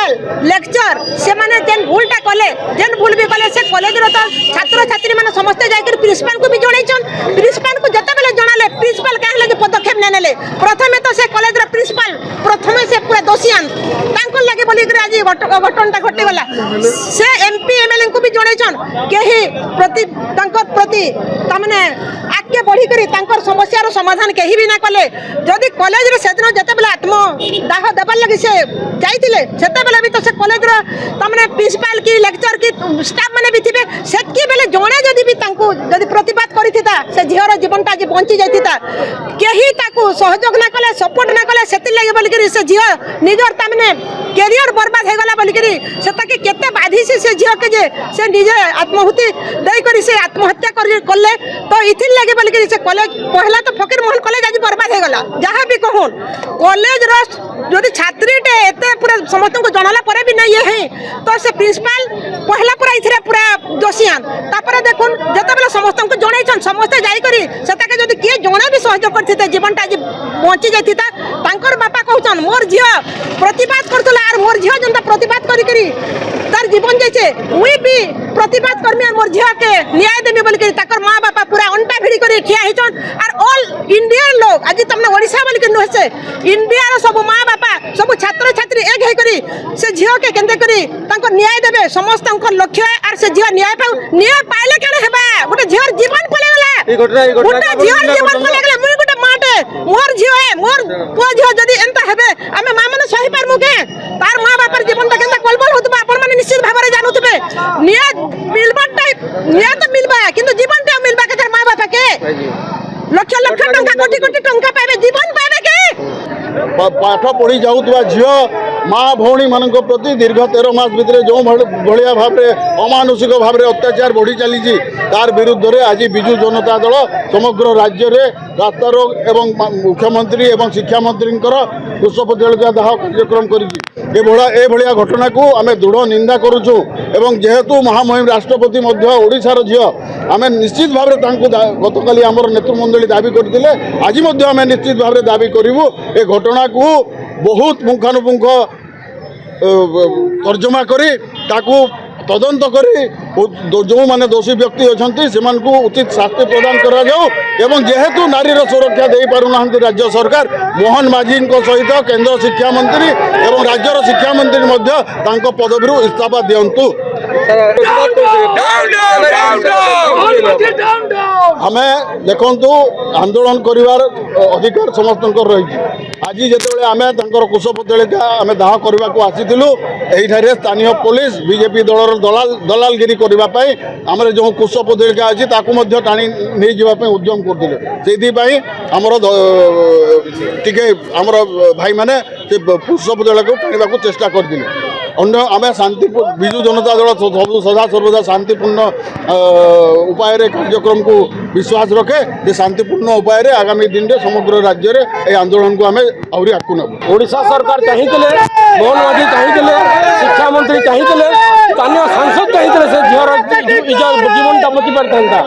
Principal lecture से माने जेन भूलटा कले जेन भूल भी कले से कॉलेज रो तो छात्र छात्री माने समस्त जाकर प्रिंसिपल को भी जणैछन प्रिंसिपल को जते बेले जणाले प्रिंसिपल काहे लगे पदक्षेप नै नेले प्रथमे तो से कॉलेज रो प्रिंसिपल प्रथमे से पूरा दोषियान तांको लगे बोली कर आज घटनटा घटे गला से एमपी एमएलए को भी जणैछन केही प्रति तांकर प्रति तमने आगे बढ़ी करी तांकर समस्या रो समाधान केही भी ना कले जदि कॉलेज रे सेदिन जते बेले आत्म दाह देबार लगी से जाइतिले सेते बेले भी तो से कॉलेज रो तमने प्रिंसिपल की लेक्चर की स्टाफ माने भी थिबे सेतकी बेले जणे जदि भी तांको जदि प्रतिबाद करिथिता से झियर जीवनटा जे बंची जाइथिता केही ताकू सहयोग ना कले सपोर्ट ना कले सेति लागि बोली करी से झियर निजर तमने कैरियर बर्बाद हे गला बोली करी से ताके केते बाधी से झियर के जे से निजे आत्महुति दई करी से आत्महत्या करले तो इथिन लागि बोली करी से कॉलेज पहला तो फकीर मोहन कॉलेज आज बर्बाद हे गला जहां भी कहून कॉलेज रो जदि छात्रीटे एते पूरा समस्त को जणाला परे भी नहीं है तो से प्रिंसिपल पहला पूरा इथरे पूरा दोषियान तापर देखुन जते बेला समस्त को जणैछन समस्त जाई करी सेता के जदि के जणे भी सहयोग करथिते जीवनटा आज बंची जाइथिता तांकर बापा कहउछन मोर झियो प्रतिबाद करतला आर मोर झियो जनता प्रतिबाद करी करी तार जीवन जैसे मुई भी प्रतिबाद करमी और मोर झियो के न्याय देमी बोल के ताकर मां बापा पूरा अंटा भिड़ी करी खिया हिचन और ऑल इंडियन लोग आज तमने ओडिसा बोल के नहसे इंडिया रो सब मां बापा सब छात्र छात्री एक हे करी से झियो के केंदे करी तांको न्याय देबे समस्त लक्ष्य है और से झियो न्याय पाइले केने हेबा गोटे झियर जीवन पले गला ई घटना झियर जीवन पले गला मुई गोटे माटे मोर झियो है मोर पो झियो जदी एंता हेबे आमे मां माने सही पार मुके तार मां बापर जीवन ता केंता कलबल होतबा आपण माने निश्चित भाबरे जानुतबे न्याय मिलबाटा न्याय तो मिलबा किंतु जीवन ता मिलबा के तार मां बापा के लक्ष लक्ष टंका कोटी कोटी टंका पाइबे जीवन पाइबे के पाठ पढ़ी जाऊा झील माँ भौणी मान प्रति दीर्घ 13 मास भितर जो भाया भाव अमानुषिक भाव अत्याचार बढ़ी चली तार विरुद्ध में आज विजु जनता दल समग्र राज्य में रास्ता रोक एवं मुख्यमंत्री एवं शिक्षा मंत्री पुष्प जलिका दाह कार्यक्रम कर घटना को आम दृढ़ निंदा करुचु एवं जेहेतु महामहिम राष्ट्रपति ओडिशार झील आम निश्चित भाव गतकाली आमर नेतृमंडली दाबी करते आज आम निश्चित भाव दाबी करूँ ए घटना को बहुत पुंखानुपुंख तर्जमा करी ताकू तदंत करी जो माने दोषी व्यक्ति अच्छा से उचित शास्ति प्रदान करा जाऊ एवं जेहेतु नारीर सुरक्षा दे पारुना राज्य सरकार मोहन माझी सहित केंद्र शिक्षा मंत्री एवं राज्यर शिक्षा मंत्री पदवी इस्तीफा दिंतु आम देखु आंदोलन कर अधिकार समस्त रही आज जिते आम कुशप जलिका आम दाह करने को आसीलु यही स्थानीय पुलिस बीजेपी दल दलालगिरी करने आम जो कुशप जलिका अच्छी टाणी नहीं जावाई उद्यम करते आमर टे आमर भाई मैंने कुशप जलिका टाणा चेष्टा करते अन्य आम शांति विजु जनता दल सदा सर्वदा शांतिपूर्ण उपाय कार्यक्रम को विश्वास रखे जे शांतिपूर्ण उपाय आगामी दिन में समग्र राज्य में यह आंदोलन को आम आहरी आगू नबू। ओडिशा सरकार चाहिए मोहन माझी चाहिए शिक्षा मंत्री चाहिए स्थानीय सांसद चाहिए से झीर जीवन बची पारि था।